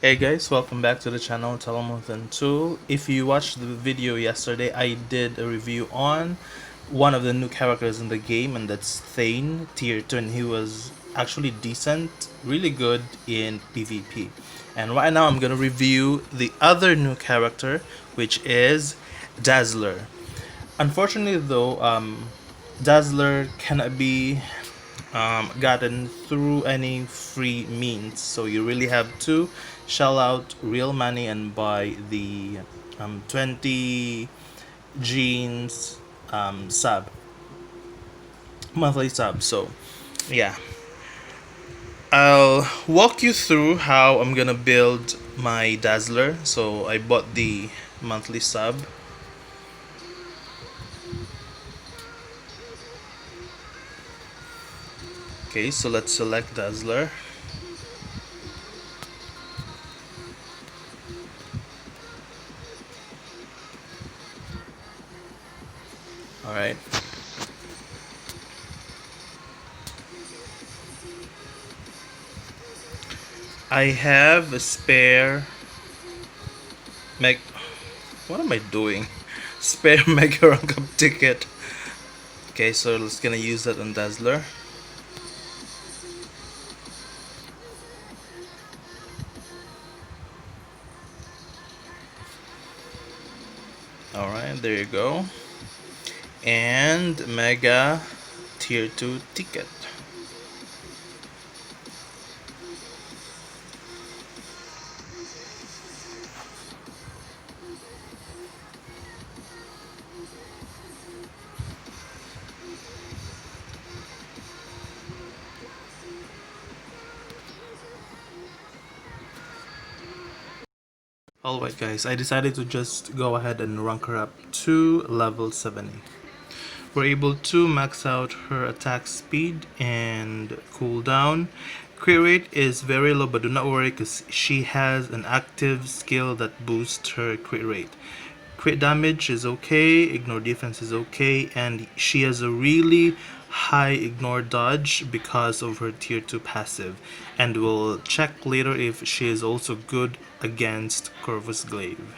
Hey guys, welcome back to the channel Telamont Tathul. If you watched the video yesterday, I did a review on one of the new characters in the game, and that's Thane, tier 2, and he was actually decent, really good in PvP. And right now I'm gonna review the other new character, which is Dazzler. Unfortunately though, Dazzler cannot be gotten through any free means, so you really have to shell out real money and buy the 20 jeans sub monthly sub. So yeah, I'll walk you through how I'm gonna build my Dazzler. So I bought the monthly sub. Okay, so let's select Dazzler. Alright. I have a spare Meg. What am I doing? Spare Mega Rank Up ticket. Okay, so let's gonna use that on Dazzler. Alright, there you go. And Mega Tier 2 ticket. Alright guys, I decided to just go ahead and rank her up to level 70. We're able to max out her attack speed and cooldown. Crit rate is very low, but do not worry because she has an active skill that boosts her crit rate. Crit damage is okay, ignore defense is okay, and she has a really high ignore dodge because of her tier 2 passive, and we'll check later if she is also good against Corvus Glaive.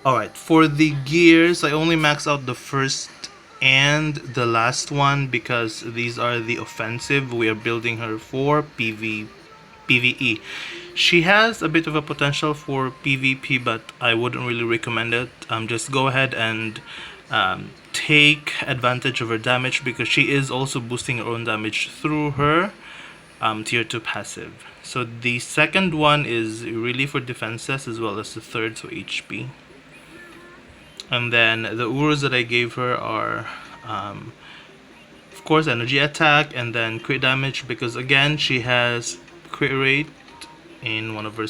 Alright, for the gears, I only max out the first and the last one because these are the offensive. We are building her for PvE. She has a bit of a potential for PvP, but I wouldn't really recommend it. Just go ahead and take advantage of her damage because she is also boosting her own damage through her tier 2 passive. So the second one is really for defenses as well as the third, so HP. And then the Urus that I gave her are of course energy attack and then crit damage because again she has crit rate in one of her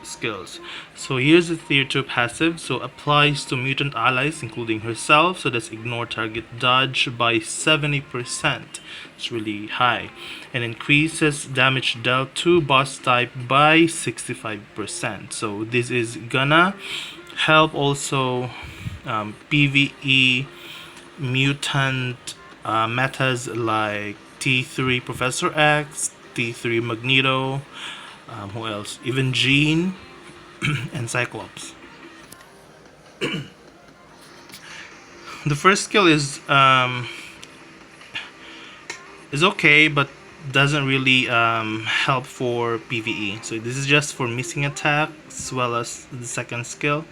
skills. So here's the tier 2 passive, so applies to mutant allies including herself, so that's ignore target dodge by 70%. It's really high, and increases damage dealt to boss type by 65%. So this is gonna help also PvE mutant metas like T3 Professor X, T3 Magneto, who else? Even Jean and Cyclops. The first skill is okay, but doesn't really help for PvE. So this is just for missing attack as well as the second skill.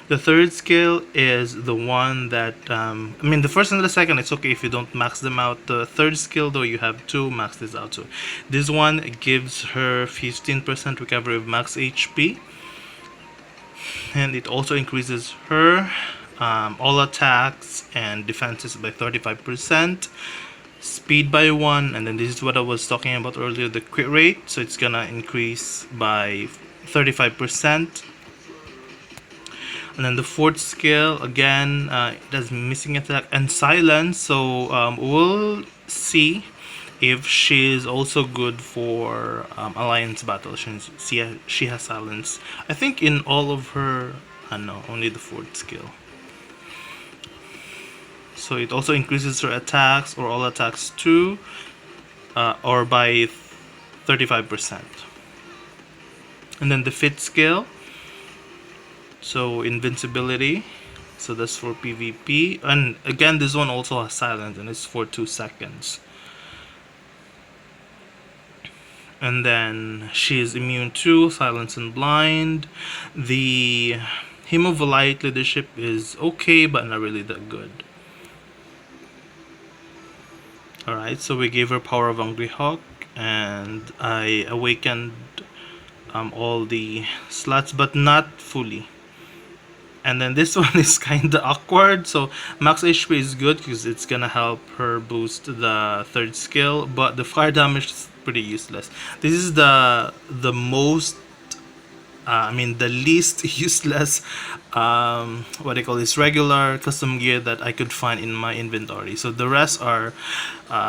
The third skill is the one that I mean the first and the second it's okay if you don't max them out. The third skill though you have to max this out. So this one gives her 15% recovery of max HP, and it also increases her all attacks and defenses by 35%, speed by 1, and then this is what I was talking about earlier, the crit rate, so it's gonna increase by 35%. And then the fourth skill again, it has missing attack and silence, so we'll see if she is also good for alliance battles. She has silence, I think, in all of her. No, only the fourth skill. So it also increases her attacks or all attacks too, or by 35%. And then the fit skill, so invincibility, so that's for PvP. And again, this one also has silent and it's for 2 seconds. And then she is immune to silence and blind. The Hemovolite leadership is okay, but not really that good. Alright, so we gave her Power of Hungry Hawk, and I awakened all the slots, but not fully. And then this one is kinda awkward. So max HP is good because it's gonna help her boost the third skill, but the fire damage is pretty useless. This is the most the least useless what do you call this, regular custom gear that I could find in my inventory. So the rest are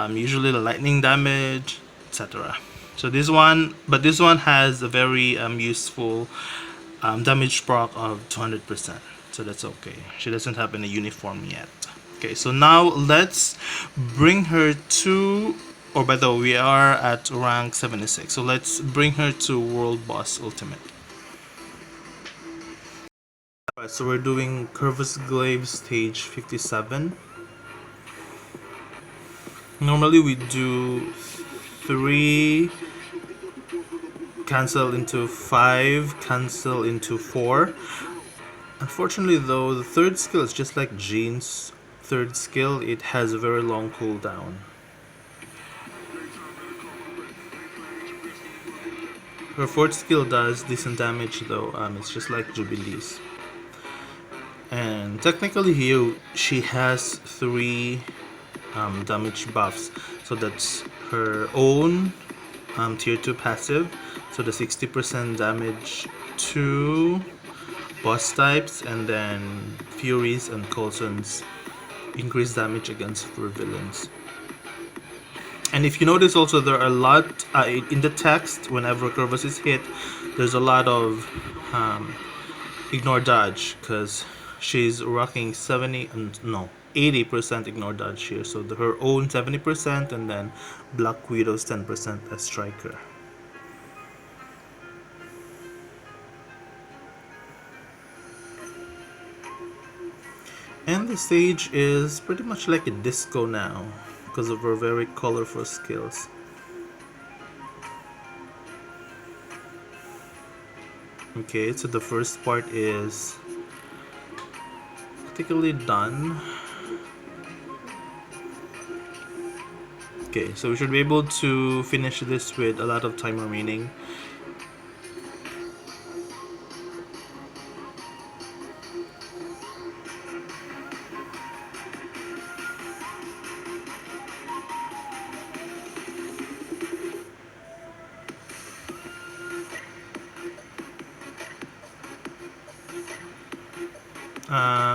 usually the lightning damage, etc. So this one has a very useful damage proc of 200%, so that's okay. She doesn't have any uniform yet. Okay, so now let's bring her to, or by the way, we are at rank 76, so let's bring her to World Boss Ultimate. Alright, so we're doing Curvus Glaive stage 57. Normally we do 3 cancel into 5, cancel into 4. Unfortunately though, the third skill is just like Jean's third skill, it has a very long cooldown. Her fourth skill does decent damage though, it's just like Jubilee's. And technically here she has 3 damage buffs, so that's her own tier 2 passive, so the 60% damage to boss types, and then Furies and Coulson's increased damage against super villains. And if you notice also, there are a lot in the text whenever Curvus is hit, there's a lot of ignore dodge, because she's rocking 80% ignore dodge here, so her own 70% and then Black Widow's 10% as striker. And the stage is pretty much like a disco now because of her very colorful skills. Okay, so the first part is practically done. Okay, so we should be able to finish this with a lot of time remaining.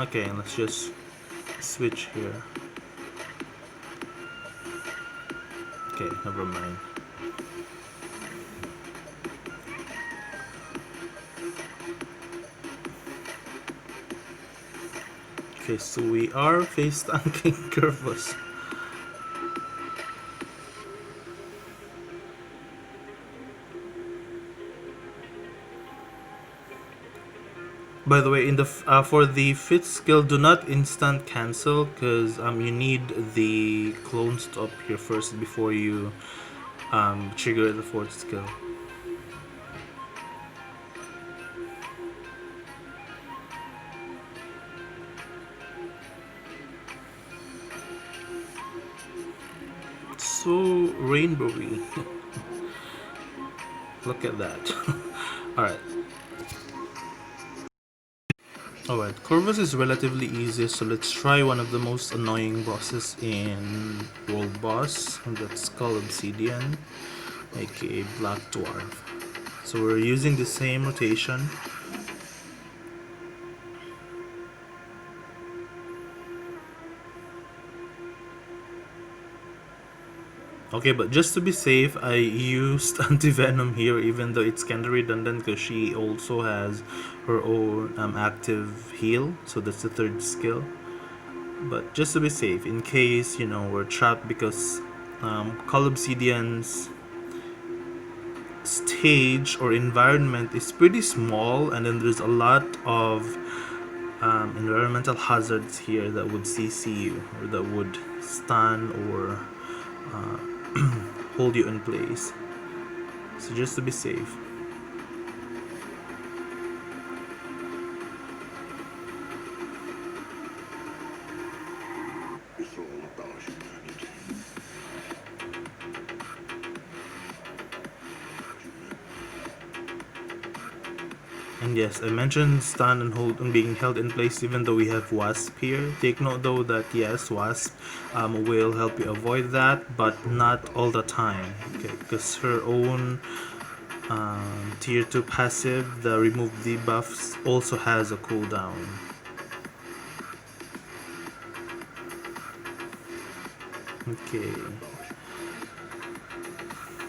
Okay, let's just switch here. Okay, never mind. Okay, so we are face tanking Curvus. By the way, in the for the fifth skill, do not instant cancel, because you need the clones to appear first before you trigger the fourth skill. So rainbowy. Look at that. Alright. Alright, Curvus is relatively easy, so let's try one of the most annoying bosses in World Boss, and that's Skull Obsidian, aka Black Dwarf. So we're using the same rotation. Okay, but just to be safe, I used anti-venom here, even though it's kinda redundant because she also has her own active heal, so that's the third skill. But just to be safe, in case, we're trapped, because Call Obsidian's stage or environment is pretty small, and then there's a lot of environmental hazards here that would CC you, or that would stun or hold you in place. So just to be safe. It's all about humanity. And yes, I mentioned stun and hold and being held in place even though we have Wasp here. Take note though that yes, Wasp will help you avoid that, but not all the time. Okay, because her own tier 2 passive, the remove debuffs, also has a cooldown. Okay.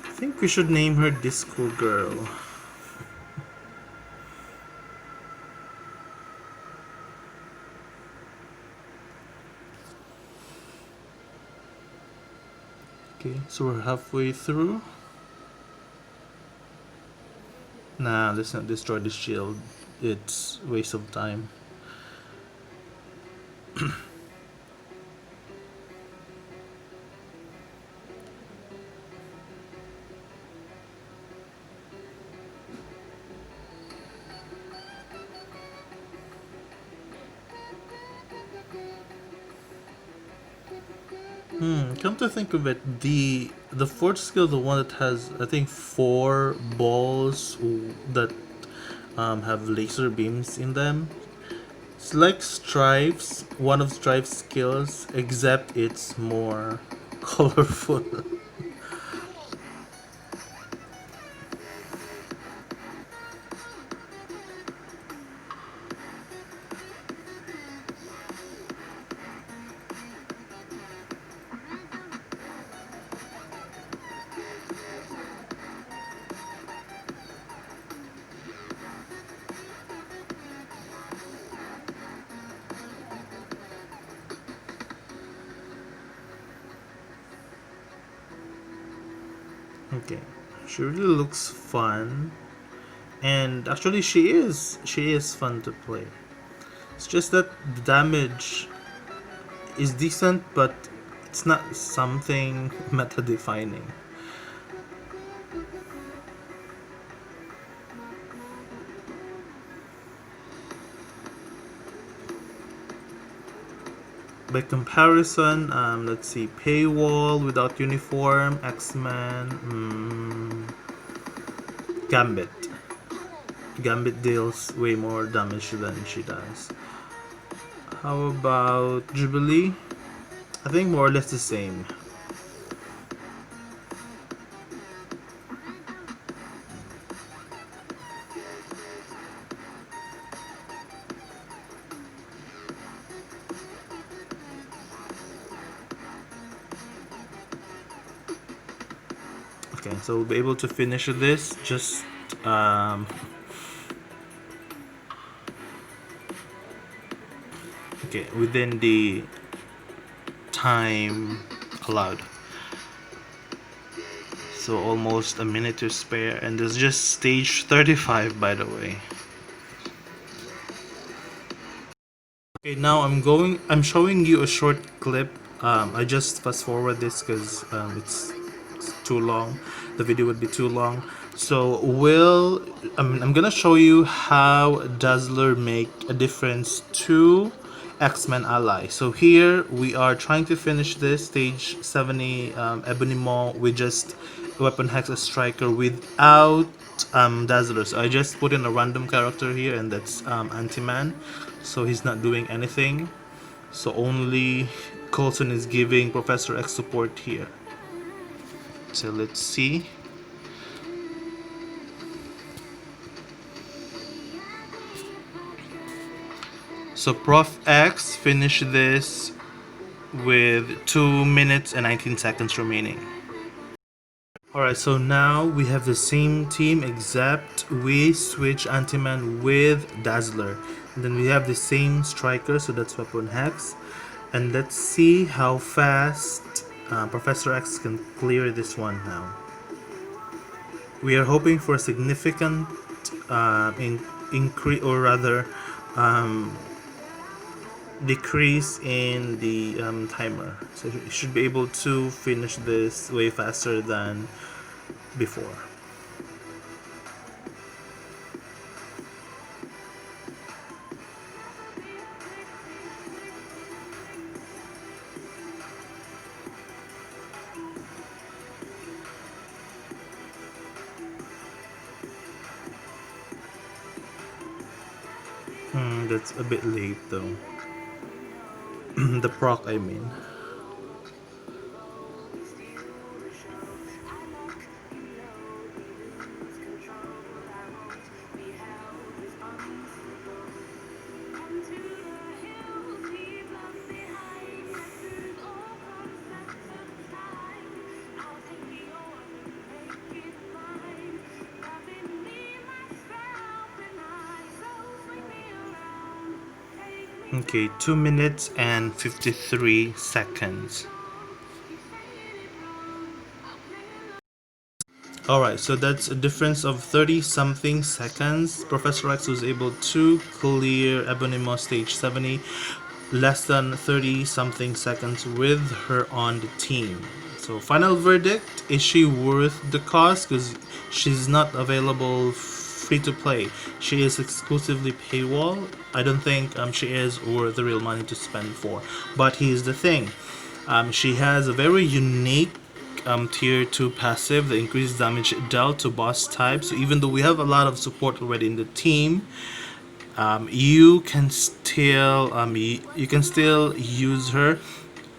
I think we should name her Disco Girl. Okay, so we're halfway through. Nah, let's not destroy the shield. It's a waste of time. Come to think of it, the fourth skill, the one that has I think 4 balls that have laser beams in them. It's like Strife's, one of Strife's skills, except it's more colorful. Okay, she really looks fun, and actually she is fun to play. It's just that the damage is decent, but it's not something meta defining. By comparison, let's see, Paywall without uniform, X-Men, Gambit. Gambit deals way more damage than she does. How about Jubilee? I think more or less the same. Okay, so we'll be able to finish this just okay, within the time allowed. So almost a minute to spare, and there's just stage 35 by the way. Okay, now I'm showing you a short clip. I just fast forward this because it's too long. The video would be too long. So I'm gonna show you how Dazzler make a difference to X-Men ally. So here we are trying to finish this stage 70 Ebony Maw with just weapon hex a striker without Dazzler. So I just put in a random character here, and that's Anti-Man. So he's not doing anything. So only Coulson is giving Professor X support here. So let's see. So Prof X finished this with 2 minutes and 19 seconds remaining. Alright, so now we have the same team except we switch Anti-Man with Dazzler. And then we have the same striker, so that's Weapon Hex. And let's see how fast Professor X can clear this one now. We are hoping for a significant increase, or rather, decrease in the timer. So you should be able to finish this way faster than before. That's a bit late though. The proc, I mean. Okay, 2 minutes and 53 seconds. Alright, so that's a difference of 30 something seconds. Professor X was able to clear Ebonimo stage 70 less than 30 something seconds with her on the team. So, final verdict, is she worth the cost? Because she's not available free to play. She is exclusively paywall. I don't think she is worth the real money to spend for. But here's the thing, she has a very unique tier 2 passive that increases damage dealt to boss types. So even though we have a lot of support already in the team, you can still you can still use her,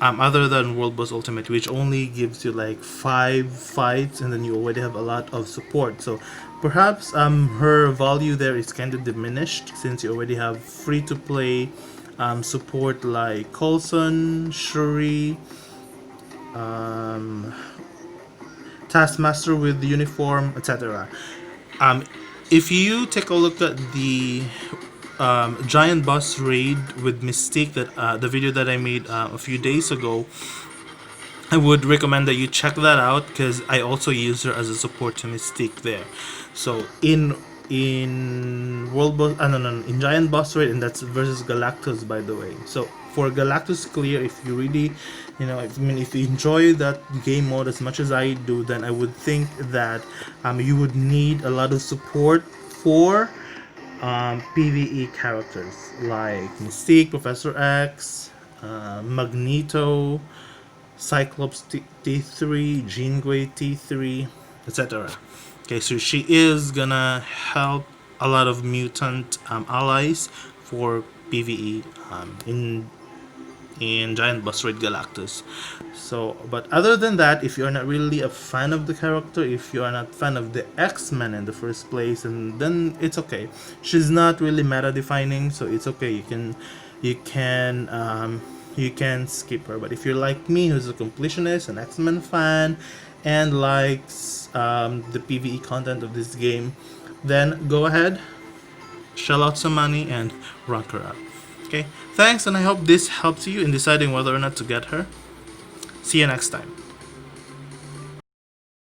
other than World Boss Ultimate, which only gives you like 5 fights and then you already have a lot of support. So perhaps her value there is kind of diminished since you already have free to play support like Coulson, Shuri, Taskmaster with the uniform, etc. If you take a look at the giant boss raid with Mystique, that the video that I made a few days ago, I would recommend that you check that out because I also use her as a support to Mystique there. So in World Boss, no, in Giant Boss Raid, and that's versus Galactus, by the way. So for Galactus clear, if you really, if you enjoy that game mode as much as I do, then I would think that you would need a lot of support for PvE characters like Mystique, Professor X, Magneto, Cyclops T3, Jean Grey T3, etc. Okay, so she is gonna help a lot of mutant allies for PvE in Giant Boss Raid Galactus. So, but other than that, if you're not really a fan of the character, if you are not fan of the X-Men in the first place, and then it's okay. She's not really meta defining, so it's okay. You can you can skip her. But if you're like me, who's a completionist, an X-Men fan, and likes the PvE content of this game, then go ahead, shell out some money, and rank her up. Okay, thanks, and I hope this helps you in deciding whether or not to get her. See you next time.